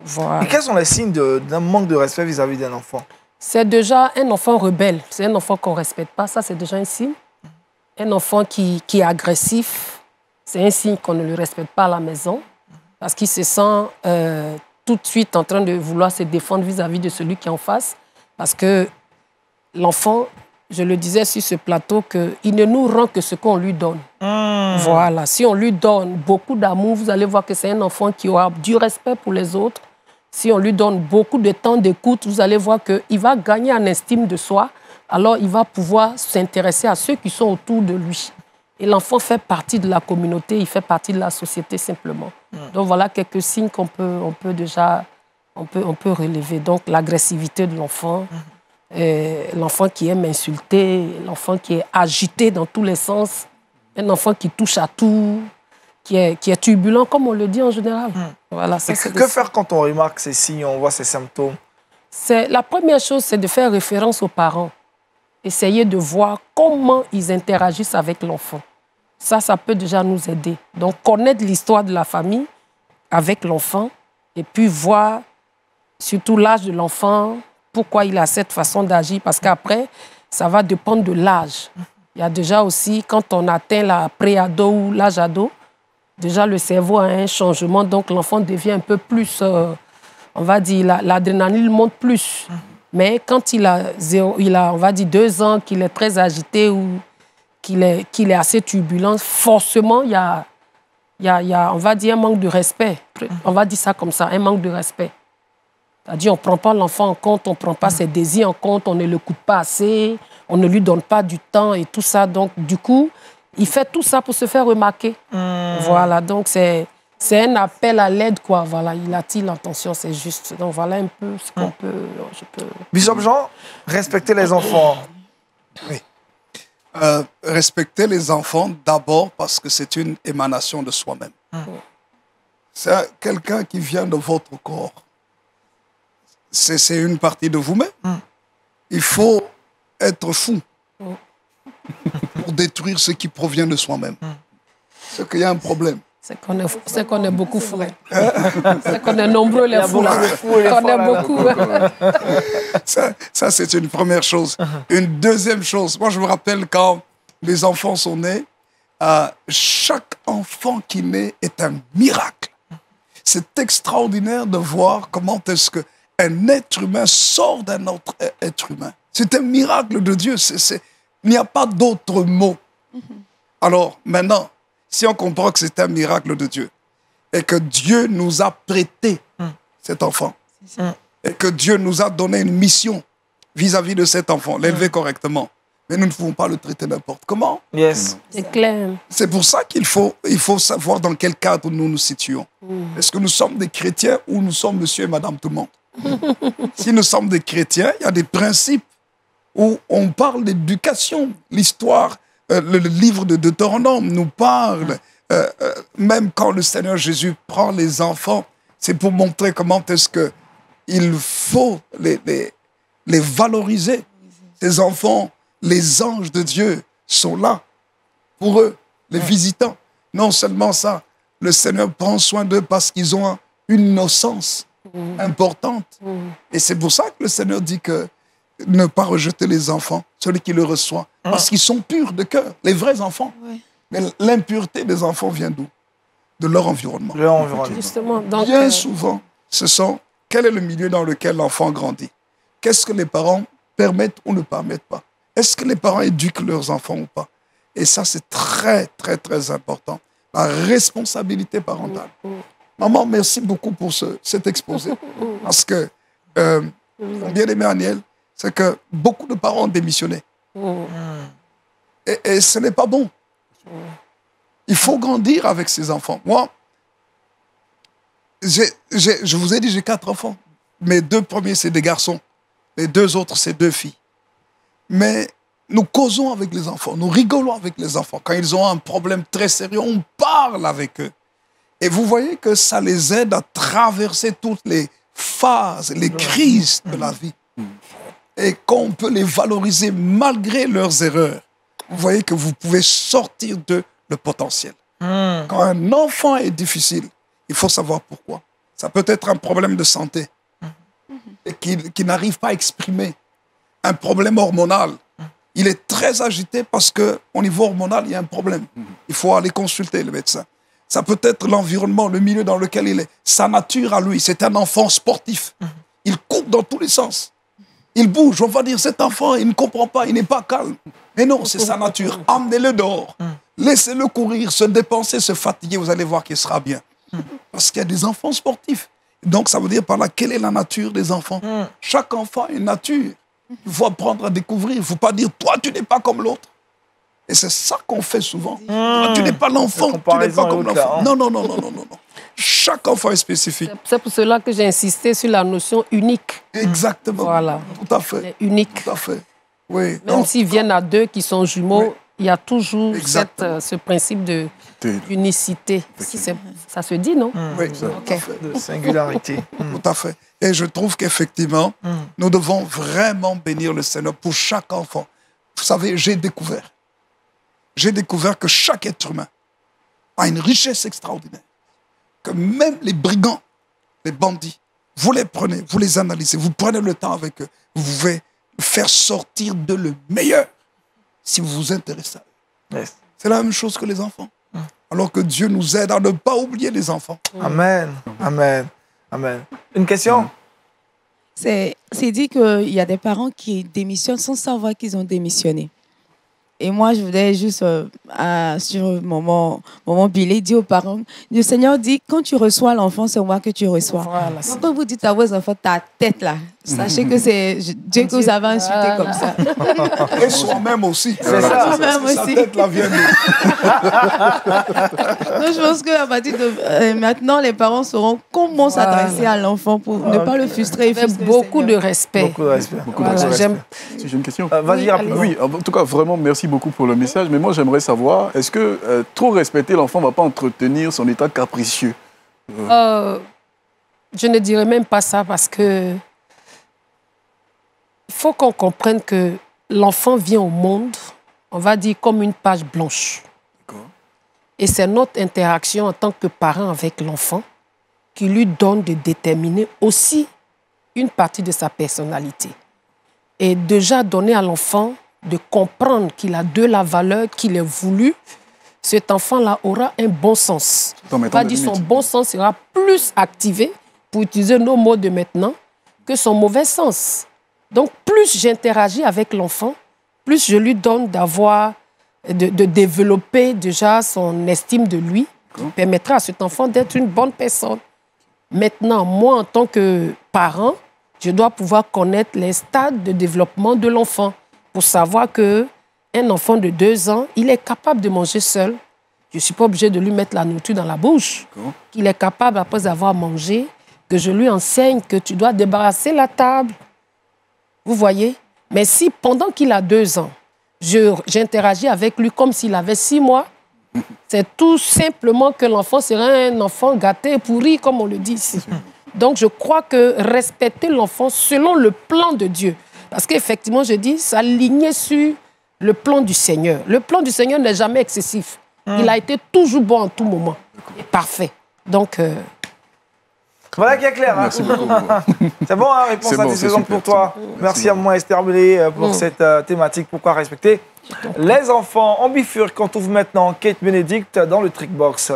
Voilà. Et quels sont les signes d'un manque de respect vis-à-vis d'un enfant? C'est déjà un enfant rebelle. C'est un enfant qu'on ne respecte pas. Ça, c'est déjà un signe. Un enfant qui est agressif, c'est un signe qu'on ne le respecte pas à la maison parce qu'il se sent tout de suite en train de vouloir se défendre vis-à-vis de celui qui est en face. Parce que l'enfant, je le disais sur ce plateau, qu'il ne nous rend que ce qu'on lui donne. Voilà. Si on lui donne beaucoup d'amour, vous allez voir que c'est un enfant qui aura du respect pour les autres. Si on lui donne beaucoup de temps d'écoute, vous allez voir qu'il va gagner en estime de soi. Alors, il va pouvoir s'intéresser à ceux qui sont autour de lui. Et l'enfant fait partie de la communauté, il fait partie de la société simplement. Donc, voilà quelques signes qu'on peut déjà relever. Donc, l'agressivité de l'enfant, l'enfant qui aime insulter, l'enfant qui est agité dans tous les sens, un enfant qui touche à tout, qui est turbulent, comme on le dit en général. Voilà, ça, que faire quand on remarque ces signes, on voit ces symptômes? La première chose, c'est de faire référence aux parents. Essayer de voir comment ils interagissent avec l'enfant. Ça peut déjà nous aider. Donc, connaître l'histoire de la famille avec l'enfant et puis voir surtout l'âge de l'enfant, pourquoi il a cette façon d'agir. Parce qu'après, ça va dépendre de l'âge. Il y a déjà aussi, quand on atteint la pré-ado ou l'âge ado, déjà le cerveau a un changement, donc l'enfant devient un peu plus, on va dire, l'adrénaline monte plus. Mais quand il a, on va dire, 2 ans, qu'il est très agité ou qu'il est assez turbulent, forcément, il y a y a, on va dire, un manque de respect. On va dire ça comme ça, un manque de respect. C'est-à-dire, on ne prend pas l'enfant en compte, on ne prend pas ses désirs en compte, on ne l'écoute pas assez, on ne lui donne pas du temps et tout ça. Donc, du coup, il fait tout ça pour se faire remarquer. Voilà, donc c'est un appel à l'aide, quoi. Voilà, il attire l'attention, c'est juste. Donc, voilà un peu ce qu'on peut... Bishop Jean, respecter les enfants. Oui. Respecter les enfants d'abord parce que c'est une émanation de soi-même. C'est quelqu'un qui vient de votre corps. C'est une partie de vous-même. Il faut être fou pour détruire ce qui provient de soi-même. C'est qu'il y a un problème. C'est qu'on est beaucoup fous. C'est qu'on est nombreux les fous. On est beaucoup. Ça c'est une première chose. Une deuxième chose, moi je me rappelle quand les enfants sont nés, chaque enfant qui naît est un miracle. C'est extraordinaire de voir comment est-ce qu'un être humain sort d'un autre être humain. C'est un miracle de Dieu. Il n'y a pas d'autre mot. Alors maintenant, si on comprend que c'est un miracle de Dieu et que Dieu nous a prêté cet enfant et que Dieu nous a donné une mission vis-à-vis de cet enfant, l'élever correctement, mais nous ne pouvons pas le traiter n'importe comment. Yes. C'est clair. C'est pour ça qu'il faut savoir dans quel cadre nous nous situons. Est-ce que nous sommes des chrétiens ou nous sommes monsieur et madame tout le monde? Si nous sommes des chrétiens, il y a des principes où on parle d'éducation. L'histoire, le livre de Deutéronome nous parle, même quand le Seigneur Jésus prend les enfants, c'est pour montrer comment est-ce qu'il faut les valoriser. Ces enfants, les anges de Dieu sont là pour eux, les visitants. Non seulement ça, le Seigneur prend soin d'eux parce qu'ils ont une innocence importante. Et c'est pour ça que le Seigneur dit que ne pas rejeter les enfants, celui qui le reçoit, parce qu'ils sont purs de cœur, les vrais enfants. Mais l'impureté des enfants vient d'où? De leur environnement. Leur environnement. Justement. Donc, Bien souvent, quel est le milieu dans lequel l'enfant grandit? Qu'est-ce que les parents permettent ou ne permettent pas? Est-ce que les parents éduquent leurs enfants ou pas? Et ça, c'est très, très, très important. La responsabilité parentale. Maman, merci beaucoup pour cet exposé. Parce que, bien aimé Aniel, c'est que beaucoup de parents ont démissionné. Et ce n'est pas bon. Il faut grandir avec ses enfants. Moi, je vous ai dit, j'ai 4 enfants. Mes 2 premiers, c'est des garçons. Les 2 autres, c'est 2 filles. Mais nous causons avec les enfants, nous rigolons avec les enfants. Quand ils ont un problème très sérieux, on parle avec eux. Et vous voyez que ça les aide à traverser toutes les phases, les crises de la vie. Et qu'on peut les valoriser malgré leurs erreurs, vous voyez que vous pouvez sortir de le potentiel. Quand un enfant est difficile, il faut savoir pourquoi. Ça peut être un problème de santé et qui n'arrive pas à exprimer. Un problème hormonal. Il est très agité parce qu'au niveau hormonal, il y a un problème. Il faut aller consulter le médecin. Ça peut être l'environnement, le milieu dans lequel il est. Sa nature à lui, c'est un enfant sportif. Il court dans tous les sens. Il bouge. On va dire, cet enfant, il ne comprend pas, il n'est pas calme. Mais non, c'est sa nature. Emmenez-le dehors. Laissez-le courir, se dépenser, se fatiguer. Vous allez voir qu'il sera bien. Parce qu'il y a des enfants sportifs. Donc, ça veut dire par là, quelle est la nature des enfants? Chaque enfant a une nature. Il faut apprendre à découvrir. Il ne faut pas dire, toi, tu n'es pas comme l'autre. Et c'est ça qu'on fait souvent. Toi, tu n'es pas l'enfant, tu n'es pas comme l'enfant. Non, non, non, non, non, non. Chaque enfant est spécifique. C'est pour cela que j'ai insisté sur la notion unique. Exactement. Voilà. Tout à fait. Unique. Tout à fait. Oui. Même s'ils viennent à 2 qui sont jumeaux, il y a toujours ce principe d'unicité. Ça se dit, non? Oui, tout à fait. De singularité. Tout à fait. Et je trouve qu'effectivement, nous devons vraiment bénir le Seigneur pour chaque enfant. Vous savez, j'ai découvert que chaque être humain a une richesse extraordinaire. Que même les brigands, les bandits, vous les prenez, vous les analysez, vous prenez le temps avec eux, vous pouvez faire sortir de le meilleur si vous vous intéressez à eux. Yes. C'est la même chose que les enfants. Alors que Dieu nous aide à ne pas oublier les enfants. Amen. Amen. Amen. Une question? C'est dit qu'il y a des parents qui démissionnent sans savoir qu'ils ont démissionné. Et moi, je voudrais juste, sur mon billet, dire aux parents, le Seigneur dit, quand tu reçois l'enfant, c'est moi que tu reçois. Voilà, Donc, quand vous dites à vos enfants, ta tête là, sachez que c'est Dieu que vous avez insulté comme ça. Et soi-même aussi. C'est ça. Soi-même Sa aussi. tête là vient de... Donc, je pense qu'à partir de maintenant, les parents sauront comment s'adresser à l'enfant pour ne pas le frustrer. et Avec frustrer le beaucoup de Seigneur. respect. Beaucoup de respect. Voilà, j'aime. Si j'ai une question. Vas-y, Oui, rapidement. Oui, en tout cas, vraiment, merci beaucoup pour le message. Mais moi, j'aimerais savoir, est-ce que trop respecter l'enfant ne va pas entretenir son état capricieux? Je ne dirais même pas ça parce que il faut qu'on comprenne que l'enfant vient au monde, on va dire, comme une page blanche. D'accord. Et c'est notre interaction en tant que parent avec l'enfant qui lui donne de déterminer aussi une partie de sa personnalité. Et déjà donner à l'enfant de comprendre qu'il a de la valeur, qu'il est voulu, cet enfant-là aura un bon sens. Tout en On mettant va des dire son limites. bon sens sera plus activé, pour utiliser nos mots de maintenant, que son mauvais sens. Donc, plus j'interagis avec l'enfant, plus je lui donne de développer déjà son estime de lui, qui permettra à cet enfant d'être une bonne personne. Maintenant, moi, en tant que parent, je dois pouvoir connaître les stades de développement de l'enfant pour savoir qu'un enfant de 2 ans, il est capable de manger seul. Je ne suis pas obligée de lui mettre la nourriture dans la bouche. Qu'il est capable, après avoir mangé, que je lui enseigne que tu dois débarrasser la table. Vous voyez? Mais si pendant qu'il a 2 ans, j'interagis avec lui comme s'il avait 6 mois, c'est tout simplement que l'enfant serait un enfant gâté, pourri, comme on le dit ici. Donc, je crois que respecter l'enfant selon le plan de Dieu, parce qu'effectivement, je dis, s'aligner sur le plan du Seigneur. Le plan du Seigneur n'est jamais excessif. Il a été toujours bon en tout moment. Et parfait. Donc, Voilà qui est clair. Hein. Merci beaucoup. C'est bon, hein, réponse C'est bon, satisfaisante c'est super, pour toi. c'est bon. Merci à moi, Esther Blé, pour cette thématique. Pourquoi respecter les enfants? On bifurque, on trouve maintenant Kate Bénédicte dans le Trickbox.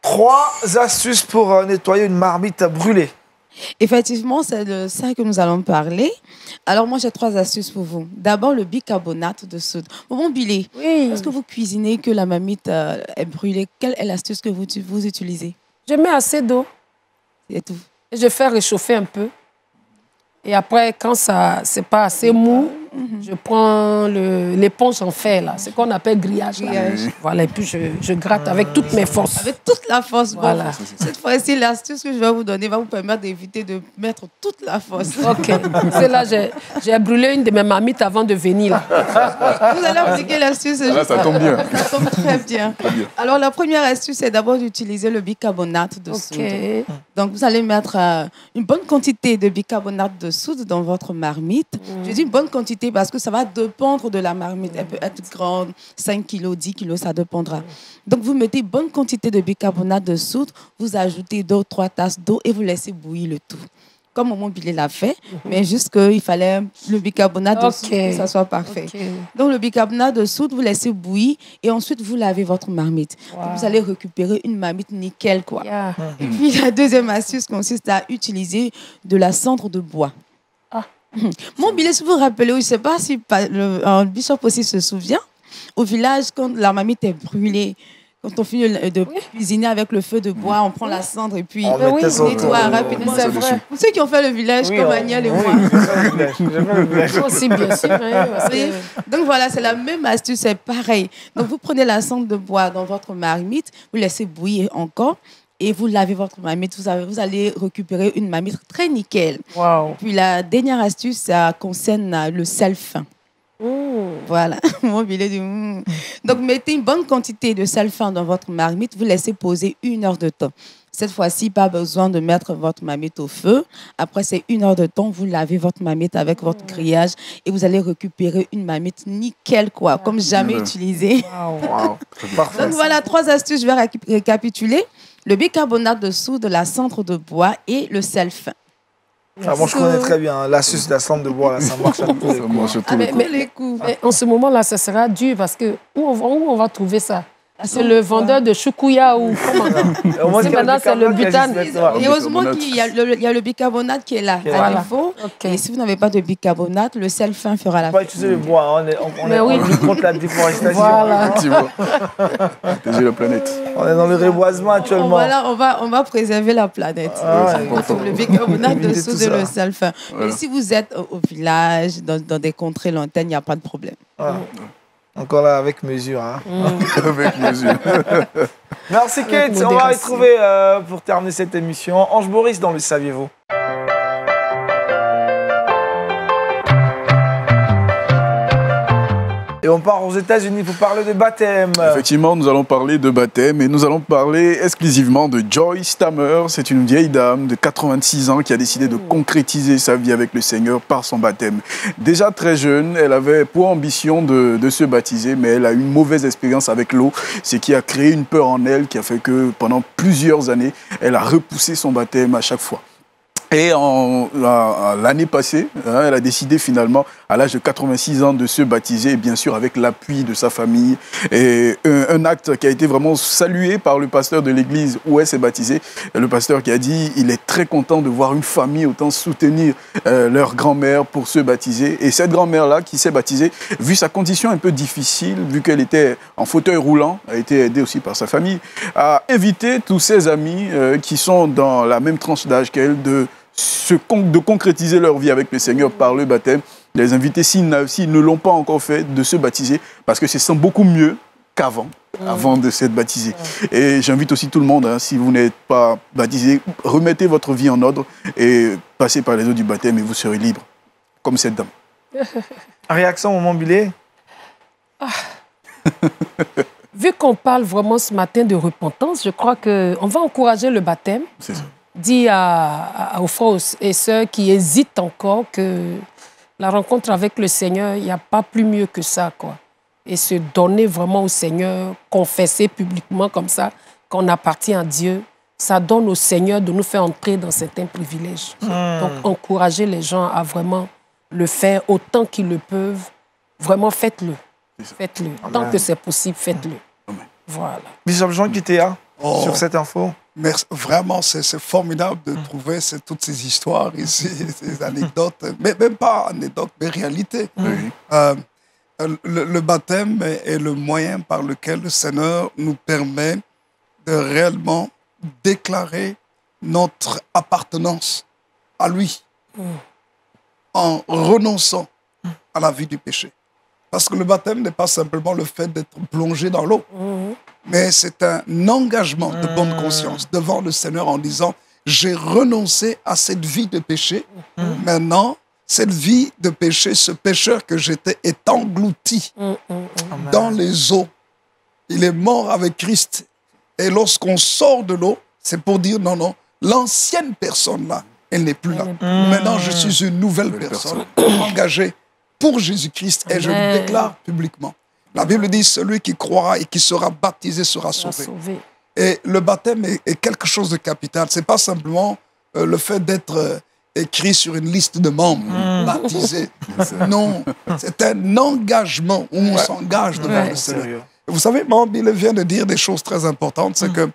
Trois astuces pour nettoyer une marmite brûlée. Effectivement, c'est de ça que nous allons parler. Alors, moi, j'ai 3 astuces pour vous. D'abord, le bicarbonate de soude. Bon, Billy, oui, est-ce que vous cuisinez que la marmite est brûlée? Quelle est l'astuce que vous utilisez? je mets assez d'eau C'est tout. et je fais réchauffer un peu. Et après, quand ça c'est pas assez mou, je prends l'éponge en fer, là, ce qu'on appelle grillage. Là. Voilà, et puis je gratte avec toutes mes forces. Avec toute la force. Voilà. Bon, cette fois-ci, l'astuce que je vais vous donner va vous permettre d'éviter de mettre toute la force. OK. C'est là, j'ai brûlé une de mes marmites avant de venir. Là. Vous allez appliquer l'astuce. Là, ça tombe bien. Ça tombe très bien. Alors, la première astuce, c'est d'abord d'utiliser le bicarbonate de soude. OK. Donc, vous allez mettre une bonne quantité de bicarbonate de soude dans votre marmite. Je dis une bonne quantité parce que ça va dépendre de la marmite. Elle peut être grande, 5 kg, 10 kg, ça dépendra. Donc, vous mettez une bonne quantité de bicarbonate de soude, vous ajoutez 2 ou 3 tasses d'eau et vous laissez bouillir le tout. Comme Maman Billy l'a fait, mais juste qu'il fallait le bicarbonate de soude pour que ça soit parfait. OK. Donc, le bicarbonate de soude, vous laissez bouillir et ensuite, vous lavez votre marmite. Wow. Donc, vous allez récupérer une marmite nickel, quoi. Yeah. Et puis, la deuxième astuce consiste à utiliser de la cendre de bois. Ah. Mon Billy, si vous vous rappelez, je ne sais pas si le Bishop aussi se souvient, au village, quand la marmite est brûlée, quand on finit de cuisiner avec le feu de bois, on prend la cendre et puis On mettait ça on autour nettoie de- rapidement. C'est vrai. Pour ceux qui ont fait le village, Oui, comme on- Agnès et moi. oui, j'ai fait le village, j'ai fait le village. Moi aussi, bien sûr. Hein, parce Vous voyez? que- Donc voilà, c'est la même astuce, c'est pareil. Donc vous prenez la cendre de bois dans votre marmite, vous laissez bouillir encore et vous lavez votre marmite. Vous allez récupérer une marmite très nickel. Wow. Puis la dernière astuce, ça concerne le sel fin. Voilà, mon billet du Donc mettez une bonne quantité de sel fin dans votre marmite, vous laissez poser 1 heure de temps. Cette fois-ci, pas besoin de mettre votre marmite au feu. Après ces 1 heure de temps, vous lavez votre marmite avec votre grillage et vous allez récupérer une marmite nickel, quoi, comme jamais utilisée. Wow, parfait. Donc voilà 3 astuces, je vais récapituler. Le bicarbonate de soude, la cendre de bois et le sel fin. Ah, moi, je connais très bien l'astuce de la cendre de bois, là, ça marche à tous les Ça coups. marche sur tous Ah, les mais- coups. Les coups. Mais en ce moment-là, ça sera dur parce que où on va trouver ça? C'est le vendeur de choukouya ou comment? Maintenant, c'est le butane. Et heureusement qu'il y a le bicarbonate qui est là, à niveau. Et si vous n'avez pas de bicarbonate, le sel fin fera l'affaire. On va utiliser le bois, on lutte contre la déforestation. Voilà. Protéger la planète. On est dans le reboisement actuellement. On va préserver la planète. Le bicarbonate dessous de le sel fin. Voilà. Mais si vous êtes au village, dans des contrées lointaines, il n'y a pas de problème. Voilà. Encore là, avec mesure. Hein. Avec mesure. Merci Kate. On va retrouver, pour terminer cette émission, Ange Boris dans Le Saviez-vous. Et on part aux États-Unis pour parler de baptême. Effectivement, nous allons parler de baptême et nous allons parler exclusivement de Joy Stammer. C'est une vieille dame de 86 ans qui a décidé de concrétiser sa vie avec le Seigneur par son baptême. Déjà très jeune, elle avait pour ambition de se baptiser, mais elle a eu une mauvaise expérience avec l'eau, ce qui a créé une peur en elle qui a fait que pendant plusieurs années, elle a repoussé son baptême à chaque fois. Et l'année passée, elle a décidé finalement, à l'âge de 86 ans, de se baptiser, et bien sûr avec l'appui de sa famille. Et un acte qui a été vraiment salué par le pasteur de l'église où elle s'est baptisée. Le pasteur qui a dit, il est très content de voir une famille autant soutenir leur grand-mère pour se baptiser. Et cette grand-mère-là qui s'est baptisée, vu sa condition un peu difficile, vu qu'elle était en fauteuil roulant, a été aidée aussi par sa famille, a invité tous ses amis qui sont dans la même tranche d'âge qu'elle de concrétiser leur vie avec le Seigneur par le baptême, les inviter, s'ils ne l'ont pas encore fait, de se baptiser, parce que c'est sent beaucoup mieux qu'avant, avant de s'être baptisé. Et j'invite aussi tout le monde, si vous n'êtes pas baptisé, remettez votre vie en ordre et passez par les eaux du baptême et vous serez libre, comme cette dame. Réaction au moment billet. Vu qu'on parle vraiment ce matin de repentance, je crois qu'on va encourager le baptême. C'est ça. Dit aux frères et sœurs qui hésitent encore que la rencontre avec le Seigneur, il n'y a pas plus mieux que ça, quoi. Et se donner vraiment au Seigneur, confesser publiquement comme ça qu'on appartient à Dieu, ça donne au Seigneur de nous faire entrer dans certains privilèges. Donc, encourager les gens à vraiment le faire autant qu'ils le peuvent. Vraiment, faites-le. Faites-le. Tant que c'est possible, faites-le. Voilà. Bishop Jean Kitea, sur cette info. Merci. Vraiment, c'est formidable de trouver toutes ces histoires ici, ces anecdotes, mais même pas anecdotes, mais réalité. Le baptême est le moyen par lequel le Seigneur nous permet de réellement déclarer notre appartenance à lui en renonçant à la vie du péché. Parce que le baptême n'est pas simplement le fait d'être plongé dans l'eau, mais c'est un engagement de bonne conscience devant le Seigneur en disant « J'ai renoncé à cette vie de péché. Maintenant, cette vie de péché, ce pécheur que j'étais est englouti dans les eaux. Il est mort avec Christ. Et lorsqu'on sort de l'eau, c'est pour dire non, non, l'ancienne personne là, elle n'est plus là. Maintenant, je suis une nouvelle personne engagée pour Jésus-Christ et je le déclare publiquement. La Bible dit, celui qui croira et qui sera baptisé sera sauvé. Et le baptême est quelque chose de capital. Ce n'est pas simplement le fait d'être écrit sur une liste de membres, baptisé. Non, c'est un engagement où on s'engage devant le Seigneur. Vous savez, Maman Bill vient de dire des choses très importantes, c'est que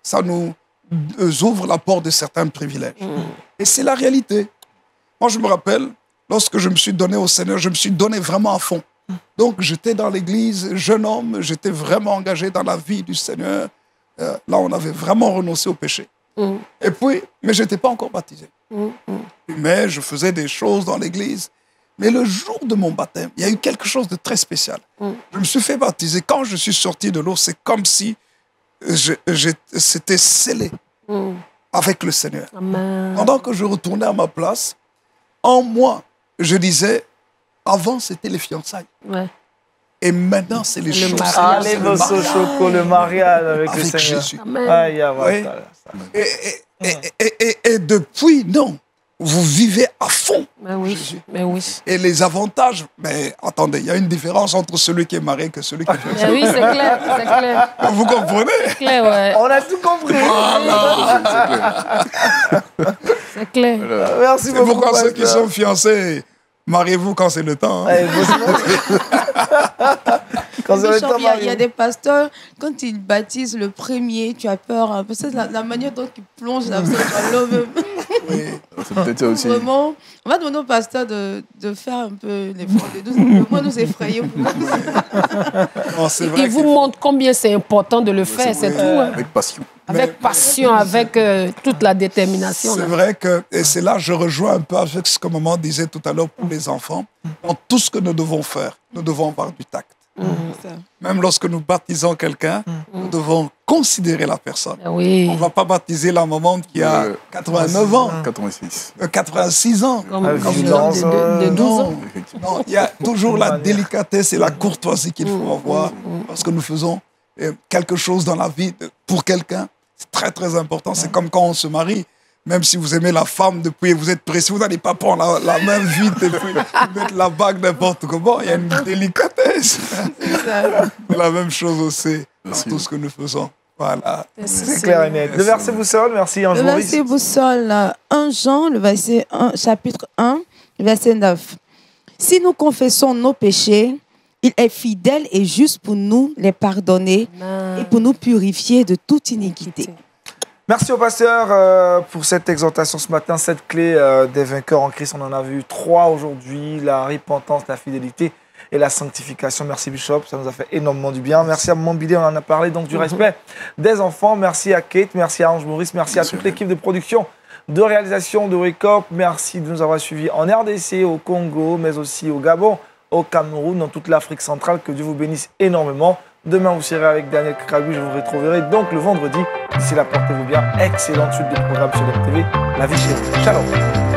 ça nous ouvre la porte de certains privilèges. Et c'est la réalité. Moi, je me rappelle, lorsque je me suis donné au Seigneur, je me suis donné vraiment à fond. Donc, j'étais dans l'église, jeune homme, j'étais vraiment engagé dans la vie du Seigneur. Là, on avait vraiment renoncé au péché. Et puis, mais je n'étais pas encore baptisé. Mais je faisais des choses dans l'église. Mais le jour de mon baptême, il y a eu quelque chose de très spécial. Je me suis fait baptiser. Quand je suis sorti de l'eau, c'est comme si c'était scellé avec le Seigneur. Amen. Pendant que je retournais à ma place, en moi, je disais, avant, c'était les fiançailles. Et maintenant, c'est les choses. Allez, le mariage avec le Seigneur. Jésus. Et depuis, non. Vous vivez à fond. Mais oui, mais oui. Et les avantages, mais attendez, il y a une différence entre celui qui est marié et celui qui est fiancé. Mais oui, c'est clair, c'est clair. Vous comprenez? C'est clair, ouais. On a tout compris. C'est clair. Merci beaucoup. C'est pourquoi ceux qui sont fiancés, Mariez-vous quand c'est le temps. Hein. Ouais, quand vous avez le temps, Il y a des pasteurs, quand ils baptisent le premier, tu as peur. Hein, parce que la manière dont ils plongent dans l'eau même. Oui. C'est peut-être ça aussi. Vraiment, on va demander au pasteur de faire un peu l'effort de moins nous effrayer. Non, c'est vrai Il vous montre combien c'est important de le faire, c'est tout. Hein. Avec passion. Avec passion, avec toute la détermination. C'est là. vrai que, et c'est là que je rejoins un peu avec ce que maman disait tout à l'heure pour les enfants. Dans tout ce que nous devons faire, nous devons avoir du tact. Même lorsque nous baptisons quelqu'un, nous devons considérer la personne. Oui. On ne va pas baptiser la maman qui a 89 ans, 86. 86 ans. Comme vigilance, de 12 ans. Non, il y a toujours la délicatesse et la courtoisie qu'il faut avoir parce que nous faisons quelque chose dans la vie pour quelqu'un. C'est très, très important. C'est comme quand on se marie. Même si vous aimez la femme depuis, vous êtes précis, vous n'allez pas prendre la main vite et puis mettre la bague n'importe comment. Il y a une délicatesse. C'est la même chose aussi dans tout ce que nous faisons. Voilà. C'est clair et net. Le verset boussole, merci Ange Le Maurice. verset boussole, 1 Jean, le verset 1, chapitre 1, verset 9. Si nous confessons nos péchés, il est fidèle et juste pour nous les pardonner et pour nous purifier de toute iniquité. Merci au pasteur pour cette exhortation ce matin, cette clé des vainqueurs en Christ. On en a vu 3 aujourd'hui, la repentance, la fidélité et la sanctification. Merci Bishop, ça nous a fait énormément du bien. Merci à Maman Billy, on en a parlé, donc du respect des enfants. Merci à Kate, merci à Ange Maurice, merci à toute l'équipe de production, de réalisation de Wake Up. Merci de nous avoir suivis en RDC, au Congo, mais aussi au Gabon, au Cameroun, dans toute l'Afrique centrale. Que Dieu vous bénisse énormément. Demain, vous serez avec Daniel Kragou, je vous retrouverai donc le vendredi. D'ici là, portez-vous bien. Excellente suite de programme sur la TV. La vie chez vous. Shalom.